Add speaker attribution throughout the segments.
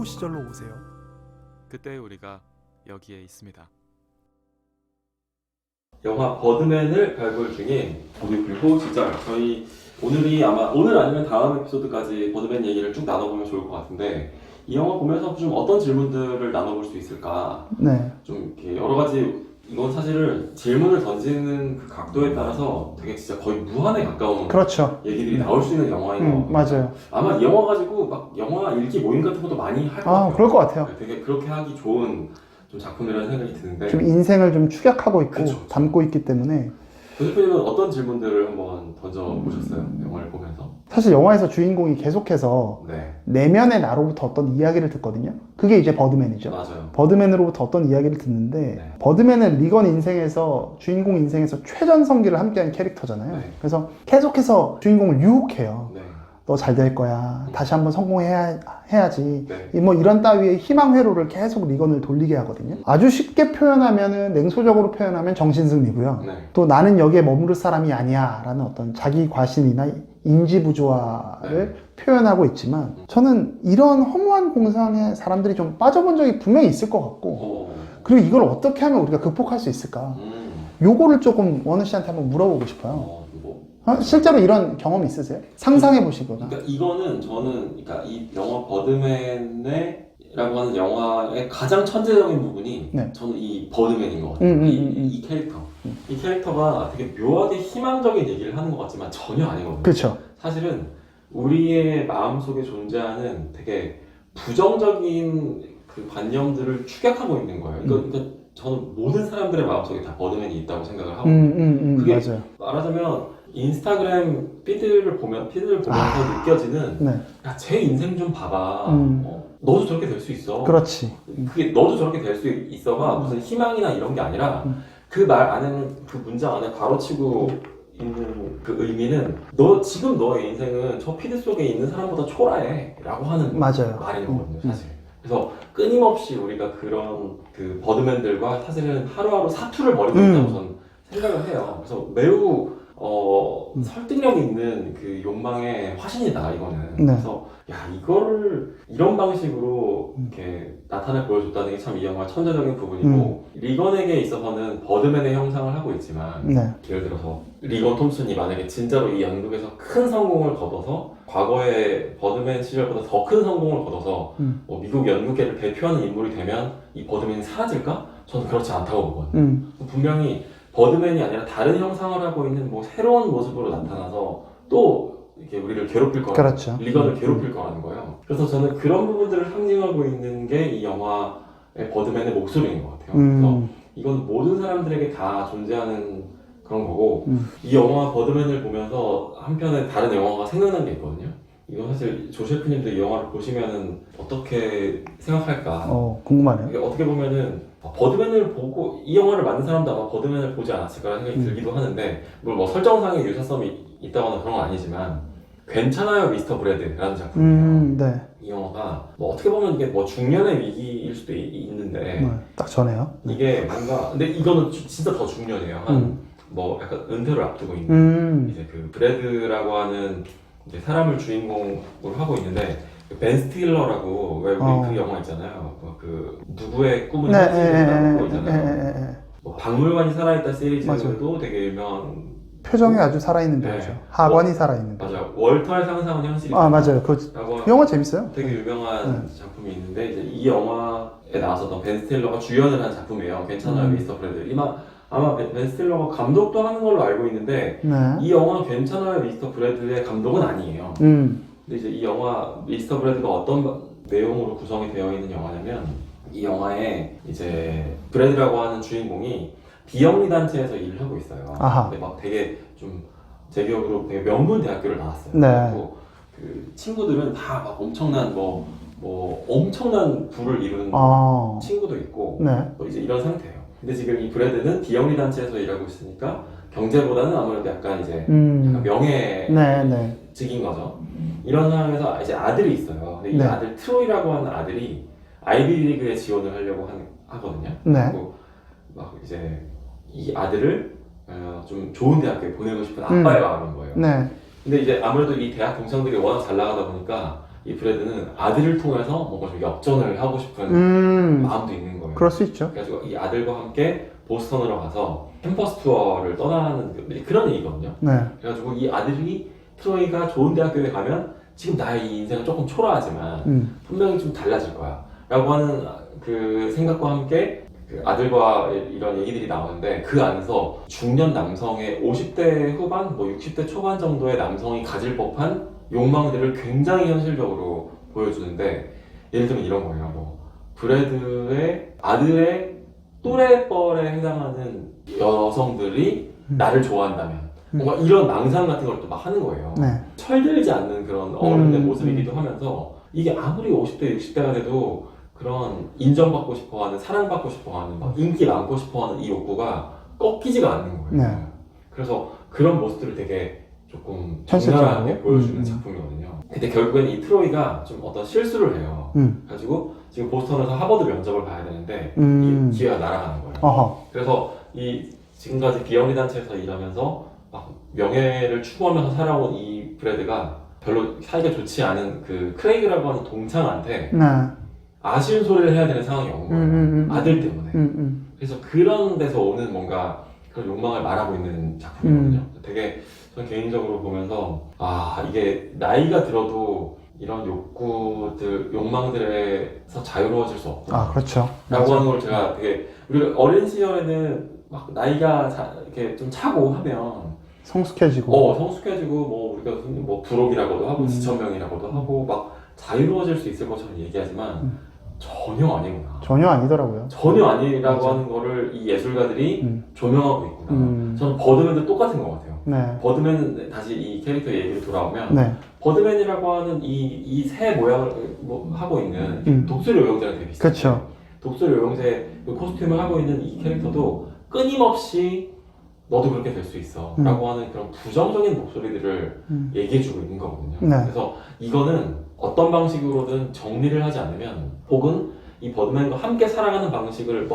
Speaker 1: 시절로 오세요.
Speaker 2: 그때 우리가 여기에 있습니다.
Speaker 3: 영화 버드맨을 발굴 중인 독일 불호 시절. 저희 오늘이 아마 오늘 아니면 다음 에피소드까지 버드맨 얘기를 쭉 나눠보면 좋을 것 같은데, 이 영화 보면서 좀 어떤 질문들을 나눠볼 수 있을까?
Speaker 1: 네.
Speaker 3: 좀 이렇게 여러 가지, 이건 사실은 질문을 던지는 그 각도에 따라서 되게 진짜 거의 무한에 가까운
Speaker 1: 그렇죠.
Speaker 3: 얘기들이 나올 수 있는 영화인 것 같아요.
Speaker 1: 맞아요.
Speaker 3: 아마 이 영화 가지고 막 영화 읽기 모임 같은 것도 많이 할 것 같아요.
Speaker 1: 그럴 것 같아요.
Speaker 3: 되게 그렇게 하기 좋은 좀 작품이라는 생각이 드는데,
Speaker 1: 좀 인생을 좀 축약하고 있고
Speaker 3: 그쵸.
Speaker 1: 담고 있기 때문에
Speaker 3: 조 대표님은 어떤 질문들을 한번 던져보셨어요? 영화를 보면서?
Speaker 1: 사실 영화에서 주인공이 계속해서
Speaker 3: 네,
Speaker 1: 내면의 나로부터 어떤 이야기를 듣거든요. 그게 이제 버드맨이죠.
Speaker 3: 맞아요.
Speaker 1: 버드맨으로부터 어떤 이야기를 듣는데
Speaker 3: 네.
Speaker 1: 버드맨은 리건 인생에서 주인공 인생에서 최전성기를 함께한 캐릭터잖아요.
Speaker 3: 네.
Speaker 1: 그래서 계속해서 주인공을 유혹해요.
Speaker 3: 네,
Speaker 1: 너 잘 될 거야. 다시 한번 성공해야지.
Speaker 3: 네.
Speaker 1: 뭐 이런 따위의 희망 회로를 계속 리건을 돌리게 하거든요. 아주 쉽게 표현하면은, 냉소적으로 표현하면 정신승리고요.
Speaker 3: 네.
Speaker 1: 또 나는 여기에 머무를 사람이 아니야 라는 어떤 자기 과신이나 인지 부조화를 표현하고 있지만, 저는 이런 허무한 공상에 사람들이 좀 빠져본 적이 분명히 있을 것 같고, 그리고 이걸 어떻게 하면 우리가 극복할 수 있을까, 요거를 조금 원우 씨한테 한번 물어보고 싶어요. 실제로 이런 경험 있으세요? 상상해 보시거나.
Speaker 3: 그러니까 이거는 저는, 그러니까 이 영화 버드맨이라고 하는 영화의 가장 천재적인 부분이,
Speaker 1: 네.
Speaker 3: 저는 이 버드맨인 것 같아요. 이 캐릭터. 이 캐릭터가 되게 묘하게 희망적인 얘기를 하는 것 같지만 전혀 아니거든요.
Speaker 1: 그렇죠.
Speaker 3: 사실은 우리의 마음속에 존재하는 되게 부정적인 그 관념들을 축약하고 있는 거예요. 그러니까 저는 모든 사람들의 마음속에 다 버드맨이 있다고 생각을 하거든요. 그게
Speaker 1: 맞아요.
Speaker 3: 말하자면 인스타그램 피드를 보면서 느껴지는,
Speaker 1: 네.
Speaker 3: 야, 제 인생 좀 봐봐. 너도 저렇게 될 수 있어.
Speaker 1: 그렇지.
Speaker 3: 그게 너도 저렇게 될 수 있어가 무슨 희망이나 이런 게 아니라, 그 말 안에는, 그 문장 안에 가로치고 있는 그 의미는, 지금 너의 인생은 저 피드 속에 있는 사람보다 초라해 라고 하는
Speaker 1: 맞아요.
Speaker 3: 말인 거거든요, 사실. 그래서 끊임없이 우리가 그런 그 버드맨들과 사실은 하루하루 사투를 벌이고 있다고 저는 생각을 해요. 그래서 매우 설득력 있는 그 욕망의 화신이다, 이거는.
Speaker 1: 네.
Speaker 3: 그래서 야, 이거를 이런 방식으로 이렇게 나타내 보여줬다는 게 참 이 영화의 천재적인 부분이고, 리건에게 있어서는 버드맨의 형상을 하고 있지만,
Speaker 1: 네.
Speaker 3: 예를 들어서 리건 톰슨이 만약에 진짜로 이 연극에서 큰 성공을 거둬서, 과거의 버드맨 시절보다 더 큰 성공을 거둬서 뭐 미국 연극계를 대표하는 인물이 되면 이 버드맨이 사라질까? 저는 그렇지 않다고 보거든요. 분명히 버드맨이 아니라 다른 형상을 하고 있는 뭐 새로운 모습으로 나타나서 또 이렇게 우리를 괴롭힐 거라는,
Speaker 1: 그렇죠.
Speaker 3: 리건을 괴롭힐 거라는 거예요. 그래서 저는 그런 부분들을 상징하고 있는 게 이 영화의 버드맨의 목소리인 것 같아요. 그래서 이건 모든 사람들에게 다 존재하는 그런 거고, 이 영화 버드맨을 보면서 한편에 다른 영화가 생각난 게 있거든요. 이건 사실 조 셰프님도 이 영화를 보시면은 어떻게 생각할까?
Speaker 1: 궁금하네요.
Speaker 3: 이게 어떻게 보면은 버드맨을 보고, 이 영화를 만든 사람도 아마 버드맨을 보지 않았을까라는 생각이 들기도 하는데, 물론 뭐 설정상의 유사성이 있다거나 그런 건 아니지만, 괜찮아요 미스터 브래드라는 작품이에요.
Speaker 1: 네.
Speaker 3: 이 영화가 뭐 어떻게 보면 이게 뭐 중년의 위기일 수도 있는데,
Speaker 1: 딱 전에요.
Speaker 3: 이게 뭔가, 근데 이거는 진짜 더 중년이에요. 뭐 약간 은퇴를 앞두고 있는 이제 그 브래드라고 하는 이제 사람을 주인공으로 하고 있는데, 벤 스틸러라고, 왜 우리 그 영화 있잖아요. 그 누구의 꿈을 이룬다고 있잖아요. 뭐 박물관이 살아있다 시리즈도 되게 유명한,
Speaker 1: 표정이 아주 살아있는 배우죠. 하관이 살아있는 배우.
Speaker 3: 맞아요. 월터의 상상은 현실이다.
Speaker 1: 맞아요. 그 영화 재밌어요.
Speaker 3: 되게 유명한 작품이 있는데, 이제 이 영화에 나왔었던 벤 스틸러가 주연을 한 작품이에요. 괜찮아요 미스터 브래드. 아마 벤 스틸러가 감독도 하는 걸로 알고 있는데, 이 영화 괜찮아요 미스터 브래드의 감독은 아니에요. 근데 이제 이 영화 미스터 브래드가 어떤 내용으로 구성이 되어 있는 영화냐면, 이 영화에 이제 브래드라고 하는 주인공이 비영리 단체에서 일을 하고 있어요. 근데 막 되게 좀, 제 기억으로 되게 명문 대학교를 나왔어요. 그리고 그 친구들은 다 막 엄청난 엄청난 부를 이룬 친구도 있고, 뭐 이제 이런 상태예요. 근데 지금 이 브래드는 비영리 단체에서 일하고 있으니까 경제보다는 아무래도 약간 이제 약간 명예직인 거죠. 이런 상황에서 이제 아들이 있어요. 근데 이 아들 트로이라고 하는 아들이 아이비리그에 지원을 하려고 하거든요. 그리고 막 이제 이 아들을 좀 좋은 대학교에 보내고 싶은 아빠의 마음인 거예요. 근데 이제 아무래도 이 대학 동창들이 워낙 잘 나가다 보니까 이 브래드는 아들을 통해서 뭔가 좀 역전을 하고 싶은 마음도 있는 거예요.
Speaker 1: 그럴 수 있죠.
Speaker 3: 그래가지고 이 아들과 함께 보스턴으로 가서 캠퍼스 투어를 떠나는 그런 얘기거든요.
Speaker 1: 네.
Speaker 3: 그래가지고 이 아들이 트로이가 좋은 대학교에 가면 지금 나의 이 인생은 조금 초라하지만 분명히 좀 달라질 거야 라고 하는 그 생각과 함께 그 아들과 이런 얘기들이 나오는데 그 안에서 중년 남성의 50대 후반, 뭐 60대 초반 정도의 남성이 가질 법한 욕망들을 굉장히 현실적으로 보여주는데 예를 들면 이런 거예요. 뭐 브래드의 아들의 또래뻘에 해당하는 여성들이 나를 좋아한다면 뭔가 이런 망상 같은 걸 또 막 하는 거예요.
Speaker 1: 네.
Speaker 3: 철들지 않는 그런 어른의 모습이기도 하면서 이게 아무리 50대, 60대가 돼도 그런 인정받고 싶어하는, 사랑받고 싶어하는, 막 인기 많고 싶어하는 이 욕구가 꺾이지가 않는 거예요.
Speaker 1: 네.
Speaker 3: 그래서 그런 모습들을 되게 조금
Speaker 1: 현실적으로?
Speaker 3: 적나라하게 보여주는 작품이거든요. 근데 결국엔 이 트로이가 좀 어떤 실수를 해요. 그래가지고 지금 보스턴에서 하버드 면접을 봐야 되는데 이 기회가 날아가는 거예요.
Speaker 1: 어허.
Speaker 3: 그래서 이 지금까지 비영리 단체에서 일하면서 막 명예를 추구하면서 살아온 이 브래드가 별로 사이가 좋지 않은 그 크레이그라고 하는 동창한테
Speaker 1: 네.
Speaker 3: 아쉬운 소리를 해야 되는 상황이 온 거예요. 아들 때문에. 그래서 그런 데서 오는 뭔가 그런 욕망을 말하고 있는 작품이거든요. 되게 저는 개인적으로 보면서 아 이게 나이가 들어도 이런 욕구들, 욕망들에서 자유로워질 수 없구나.
Speaker 1: 아, 그렇죠.
Speaker 3: 라고 하는 걸 제가 되게 우리가 어린 시절에는 막 나이가 이렇게 좀 차고 하면
Speaker 1: 성숙해지고.
Speaker 3: 성숙해지고 뭐 우리가 흔히 뭐 부록이라고도 하고 지천명이라고도 하고 막 자유로워질 수 있을 것처럼 얘기하지만 전혀 아니구나.
Speaker 1: 전혀 아니더라고요.
Speaker 3: 전혀 아니라고
Speaker 1: 맞아.
Speaker 3: 하는 거를 이 예술가들이 조명하고 있구나. 저는 버드맨도 똑같은 것 같아요.
Speaker 1: 네.
Speaker 3: 버드맨 다시 이 캐릭터 얘기로 돌아오면
Speaker 1: 네.
Speaker 3: 버드맨이라고 하는 이 새 모양을 뭐 하고 있는 독수리 요영제랑 되게 비슷해요.
Speaker 1: 그렇죠.
Speaker 3: 독수리 요영제 그 코스튬을 하고 있는 이 캐릭터도 끊임없이 너도 그렇게 될 수 있어 라고 하는 그런 부정적인 목소리들을 얘기해주고 있는 거거든요.
Speaker 1: 네.
Speaker 3: 그래서 이거는 어떤 방식으로든 정리를 하지 않으면 혹은 이 버드맨과 함께 살아가는 방식을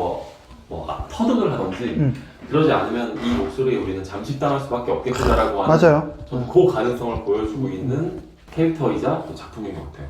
Speaker 3: 터득을 하든지 그러지 않으면 이 목소리에 우리는 잠식당할 수밖에 없겠구나라고 하는
Speaker 1: 맞아요.
Speaker 3: 저는 그 가능성을 보여주고 있는 캐릭터이자 또 작품인 것 같아요.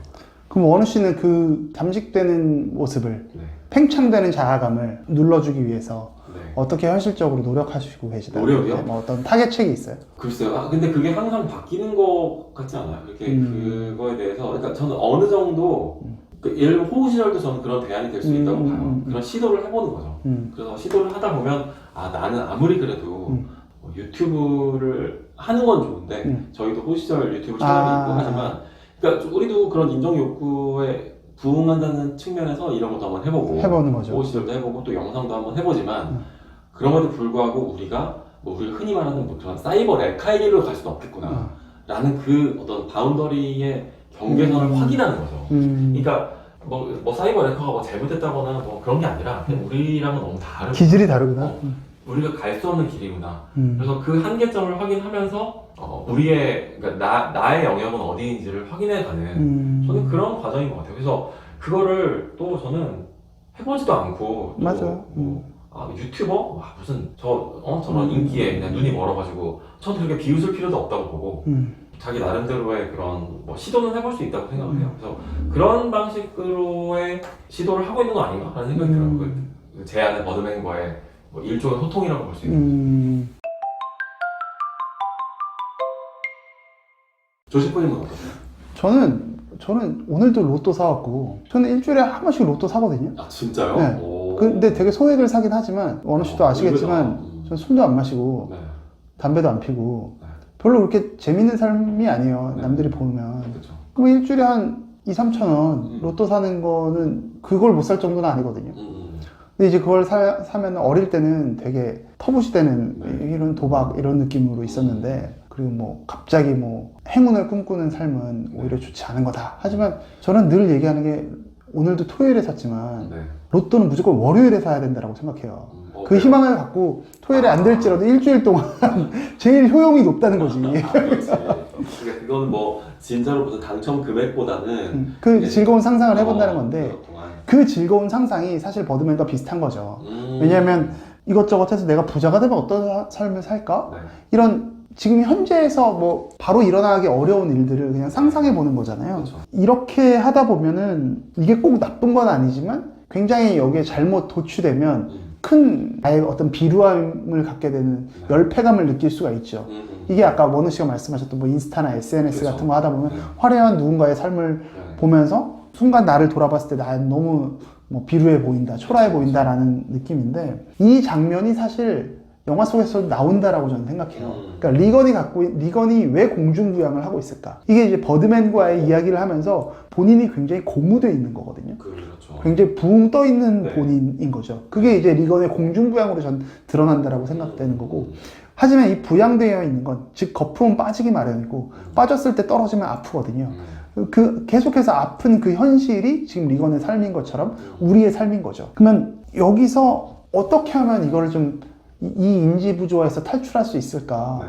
Speaker 1: 그럼 원우 씨는 그 잠식되는 모습을,
Speaker 3: 네.
Speaker 1: 팽창되는 자아감을 눌러주기 위해서
Speaker 3: 네.
Speaker 1: 어떻게 현실적으로 노력하시고 계시다?
Speaker 3: 노력이요?
Speaker 1: 뭐 어떤 타겟책이 있어요?
Speaker 3: 글쎄요. 근데 그게 항상 바뀌는 것 같지 않아요? 이렇게 그거에 대해서. 그러니까 저는 어느 정도, 예를 들면 호우 시절도 저는 그런 대안이 될 수 있다고 봐요. 그런 시도를 해보는 거죠. 그래서 시도를 하다 보면, 아, 나는 아무리 그래도 뭐 유튜브를 하는 건 좋은데, 저희도 호우 시절 유튜브 채널이 있고 하지만, 그러니까 우리도 그런 인정 욕구에 부응한다는 측면에서 이런 것도 한번
Speaker 1: 해보는 거죠.
Speaker 3: 호우 시절도 해보고 또 영상도 한번 해보지만, 그럼에도 불구하고 우리가 우리가 흔히 말하는 뭐 그런 사이버 렉카이리로 갈 수는 없겠구나 라는 그 어떤 바운더리의 경계선을 확인하는 거죠. 그러니까 뭐 사이버 렉커가 뭐 잘못했다거나 뭐 그런 게 아니라 그냥 우리랑은 너무 다르고
Speaker 1: 기질이 다르구나.
Speaker 3: 우리가 갈 수 없는 길이구나. 그래서 그 한계점을 확인하면서 우리의 그러니까 나의 영역은 어디인지를 확인해가는 저는 그런 과정인 것 같아요. 그래서 그거를 또 저는 해보지도 않고 또
Speaker 1: 맞아요.
Speaker 3: 유튜버? 무슨 저런 인기에 그냥 눈이 멀어가지고 저는 그렇게 비웃을 필요도 없다고 보고 자기 나름대로의 그런 뭐 시도는 해볼 수 있다고 생각을 해요. 그래서 그런 방식으로의 시도를 하고 있는 거 아닌가라는 생각이 들어요. 그 제안의 버드맨과의 뭐 일종의 소통이라고 볼 수 있는. 조시프님은 어떠세요?
Speaker 1: 저는 오늘도 로또 사왔고, 저는 일주일에 한 번씩 로또 사거든요.
Speaker 3: 아 진짜요?
Speaker 1: 네.
Speaker 3: 오.
Speaker 1: 근데 되게 소액을 사긴 하지만, 원우 씨도 아시겠지만,
Speaker 3: 의외다.
Speaker 1: 전 술도 안 마시고,
Speaker 3: 네.
Speaker 1: 담배도 안 피고,
Speaker 3: 네.
Speaker 1: 별로 그렇게 재밌는 삶이 아니에요.
Speaker 3: 네.
Speaker 1: 남들이 보면.
Speaker 3: 그렇죠.
Speaker 1: 그럼 일주일에 한 2-3천 원 로또 사는 거는 그걸 못 살 정도는 아니거든요. 근데 이제 그걸 사면 어릴 때는 되게 터부시되는 이런 도박 이런 느낌으로 있었는데, 그리고 뭐 갑자기 뭐 행운을 꿈꾸는 삶은 오히려 좋지 않은 거다. 하지만 저는 늘 얘기하는 게, 오늘도 토요일에 샀지만
Speaker 3: 네.
Speaker 1: 로또는 무조건 월요일에 사야 된다고 생각해요. 그 희망을 갖고 토요일에 안 될지라도 일주일 동안 제일 효용이 높다는 거지.
Speaker 3: 그렇지. 그러니까 그거는 뭐 진짜로 무슨 당첨 금액보다는
Speaker 1: 그 즐거운 상상을 해본다는 건데,
Speaker 3: 그렇구만.
Speaker 1: 그 즐거운 상상이 사실 버드맨과 비슷한 거죠. 왜냐하면 이것저것 해서 내가 부자가 되면 어떤 삶을 살까?
Speaker 3: 네.
Speaker 1: 이런 지금 현재에서 뭐 바로 일어나기 어려운 일들을 그냥 상상해 보는 거잖아요.
Speaker 3: 그렇죠.
Speaker 1: 이렇게 하다 보면은 이게 꼭 나쁜 건 아니지만 굉장히 여기에 잘못 도취되면 큰 나의 어떤 비루함을 갖게 되는 열패감을 느낄 수가 있죠. 이게 아까 원우 씨가 말씀하셨던 뭐 인스타나 SNS
Speaker 3: 그렇죠.
Speaker 1: 같은 거 하다 보면 화려한 누군가의 삶을 보면서 순간 나를 돌아봤을 때 난 너무 뭐 비루해 보인다, 초라해 보인다라는 느낌인데 이 장면이 사실 영화 속에서 나온다라고 저는 생각해요. 그러니까 리건이 왜 공중부양을 하고 있을까? 이게 이제 버드맨과의 이야기를 하면서 본인이 굉장히 고무되어 있는 거거든요.
Speaker 3: 그렇죠.
Speaker 1: 굉장히 붕 떠 있는
Speaker 3: 네.
Speaker 1: 본인인 거죠. 그게 이제 리건의 공중부양으로 전 드러난다라고 생각되는 거고. 하지만 이 부양되어 있는 건, 즉 거품은 빠지기 마련이고 빠졌을 때 떨어지면 아프거든요. 그 계속해서 아픈 그 현실이 지금 리건의 삶인 것처럼 우리의 삶인 거죠. 그러면 여기서 어떻게 하면 이거를 좀 이 인지 부조화에서 탈출할 수 있을까?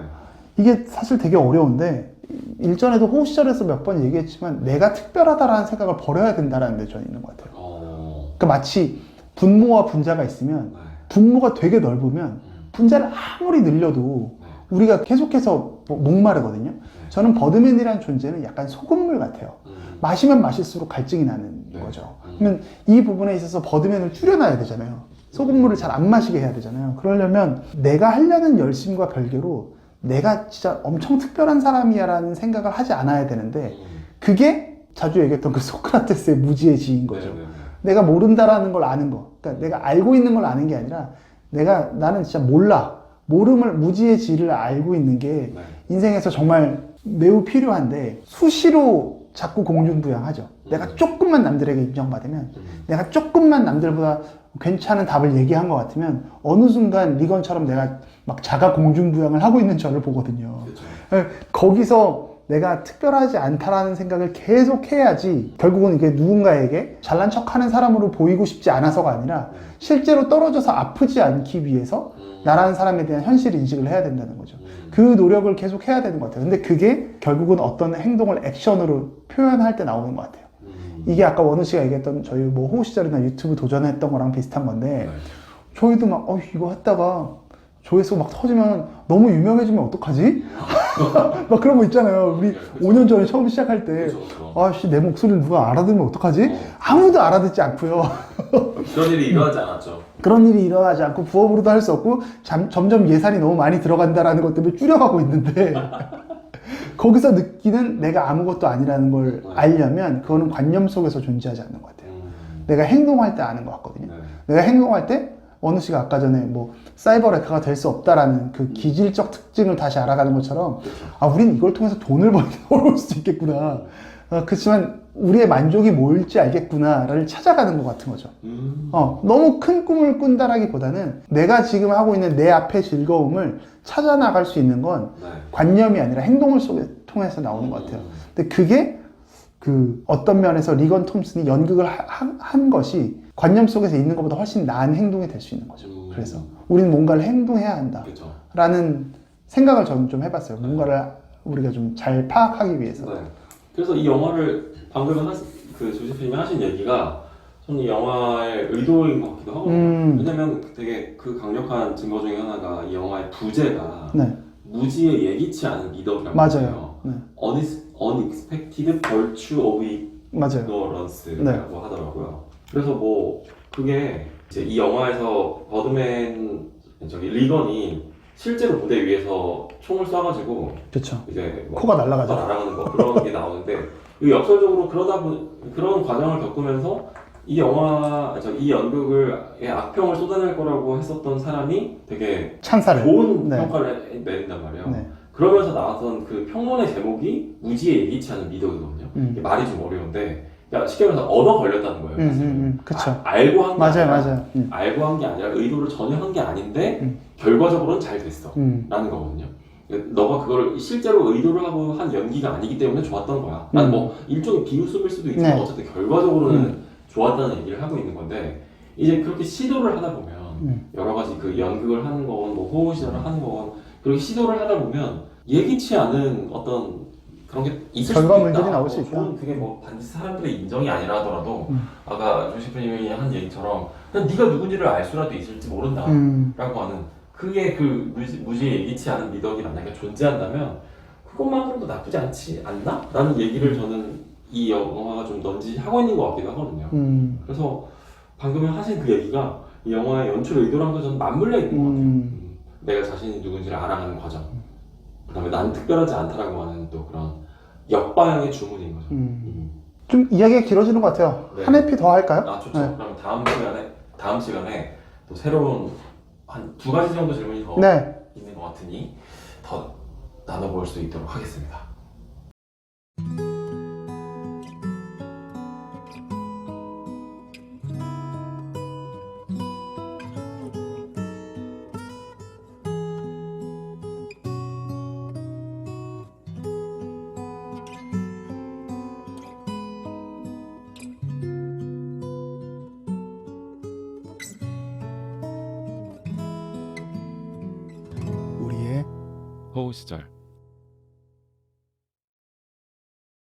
Speaker 1: 이게 사실 되게 어려운데 일전에도 호우 시절에서 몇 번 얘기했지만 내가 특별하다라는 생각을 버려야 된다라는 데 저는 있는 것 같아요. 그러니까 마치 분모와 분자가 있으면 분모가 되게 넓으면 분자를 아무리 늘려도 우리가 계속해서 목마르거든요. 저는 버드맨이라는 존재는 약간 소금물 같아요. 마시면 마실수록 갈증이 나는 거죠. 그러면 이 부분에 있어서 버드맨을 줄여놔야 되잖아요. 소금물을 잘 안 마시게 해야 되잖아요. 그러려면 내가 하려는 열심과 별개로 내가 진짜 엄청 특별한 사람이야 라는 생각을 하지 않아야 되는데 그게 자주 얘기했던 그 소크라테스의 무지의 지인 거죠. 내가 모른다라는 걸 아는 거. 그러니까 내가 알고 있는 걸 아는 게 아니라 나는 진짜 몰라. 무지의 지를 알고 있는 게 인생에서 정말 매우 필요한데 수시로 자꾸 공중부양하죠. 내가 조금만 남들에게 인정받으면 내가 조금만 남들보다 괜찮은 답을 얘기한 것 같으면 어느 순간 리건처럼 내가 막 자가 공중부양을 하고 있는 저를 보거든요. 그렇죠. 거기서 내가 특별하지 않다라는 생각을 계속 해야지 결국은 이게 누군가에게 잘난 척하는 사람으로 보이고 싶지 않아서가 아니라 실제로 떨어져서 아프지 않기 위해서 나라는 사람에 대한 현실 인식을 해야 된다는 거죠. 그 노력을 계속 해야 되는 것 같아요. 근데 그게 결국은 어떤 행동을 액션으로 표현할 때 나오는 것 같아요. 이게 아까 원우 씨가 얘기했던 저희 뭐 호우 시절이나 유튜브 도전했던 거랑 비슷한 건데 저희도 막 이거 했다가 조회수 막 터지면 너무 유명해지면 어떡하지? 막 그런 거 있잖아요. 우리 5년 전에 처음 시작할 때 아씨 내 목소리를 누가 알아듣으면 어떡하지? 아무도 알아듣지 않고요.
Speaker 3: 그런 일이 일어나지 않았죠.
Speaker 1: 그런 일이 일어나지 않고 부업으로도 할 수 없고 점점 예산이 너무 많이 들어간다라는 것 때문에 줄여가고 있는데 거기서 느끼는 내가 아무것도 아니라는 걸 알려면 그거는 관념 속에서 존재하지 않는 것 같아요. 내가 행동할 때 아는 것 같거든요. 내가 행동할 때 원우 씨가 아까 전에 뭐 사이버 레카가 될 수 없다라는 그 기질적 특징을 다시 알아가는 것처럼 우린 이걸 통해서 돈을 벌어올 수도 있겠구나. 그렇지만 우리의 만족이 뭘지 알겠구나를 찾아가는 것 같은 거죠. 너무 큰 꿈을 꾼다라기보다는 내가 지금 하고 있는 내 앞의 즐거움을 찾아 나갈 수 있는 건 관념이 아니라 행동을 통해서 나오는 것 같아요. 근데 그게 그 어떤 면에서 리건 톰슨이 연극을 한 것이 관념 속에서 있는 것보다 훨씬 나은 행동이 될 수 있는 거죠. 그래서 우리는 뭔가를 행동해야 한다라는 생각을 저는 좀 해봤어요. 뭔가를 우리가 좀 잘 파악하기 위해서.
Speaker 3: 그래서 이 영화를 방금 그 조세프님이 하신 얘기가 저는 이 영화의 의도인 것 같기도 하고 왜냐면 되게 그 강력한 증거 중에 하나가 이 영화의 부제가 무지의 예기치 않은 미덕이라고
Speaker 1: 맞아요.
Speaker 3: Unexpected Virtue of Ignorance라고 하더라고요. 그래서 뭐 그게 이제 이 영화에서 버드맨 리건이 실제로 무대 위에서 총을 쏴가지고
Speaker 1: 그쵸.
Speaker 3: 이제 뭐
Speaker 1: 코가 날아가죠.
Speaker 3: 날아가는 거 그런 게 나오는데 역설적으로 그런 과정을 겪으면서 이 연극의 악평을 쏟아낼 거라고 했었던 사람이 되게
Speaker 1: 찬사를
Speaker 3: 좋은 평가를 내린단 말이에요. 그러면서 나왔던 그 평론의 제목이 무지의 예기치 않은 미덕이거든요. 말이 좀 어려운데 그러니까 쉽게 말해서 언어 걸렸다는 거예요.
Speaker 1: 그쵸.
Speaker 3: 알고 한 게 아니라
Speaker 1: 맞아요.
Speaker 3: 알고 한 게 아니라 의도를 전혀 한 게 아닌데 결과적으로는 잘 됐어 라는 거거든요. 너가 그걸 실제로 의도를 하고 한 연기가 아니기 때문에 좋았던 거야. 난 뭐 일종의 비웃음일 수도 있지만 어쨌든 결과적으로는 좋았다는 얘기를 하고 있는 건데 이제 그렇게 시도를 하다 보면 여러 가지 그 연극을 하는 건 뭐 호우 시절을 하는 건 그렇게 시도를 하다 보면 예기치 않은 어떤 그런 게 있을 수도 있다.
Speaker 1: 결과물들이 나올 수 있다.
Speaker 3: 그게 뭐 반드시 사람들의 인정이 아니라 하더라도 아까 조시프님이 한 얘기처럼 그냥 네가 누군지를 알 수라도 있을지 모른다 라고 하는 그게 그 무지에 예기치 않은 미덕이 만약에 존재한다면 그것만으로도 나쁘지 않지 않나? 라는 얘기를 저는 이 영화가 좀 넌지하고 있는 것 같기도 하거든요. 그래서 방금 하신 그 얘기가 이 영화의 연출 의도랑도 저는 맞물려 있는 것 같아요. 내가 자신이 누군지를 알아가는 과정, 그 다음에 난 특별하지 않다라고 하는 또 그런 역방향의 주문인 거죠.
Speaker 1: 좀 이야기가 길어지는 것 같아요.
Speaker 3: 네.
Speaker 1: 한 에피 더 할까요?
Speaker 3: 아 좋죠.
Speaker 1: 네.
Speaker 3: 그럼 다음 시간에 또 새로운 한 2가지 정도 질문이 더
Speaker 1: 네.
Speaker 3: 있는 것 같으니 더 나눠볼 수 있도록 하겠습니다.
Speaker 1: 우리의
Speaker 2: 호우 시절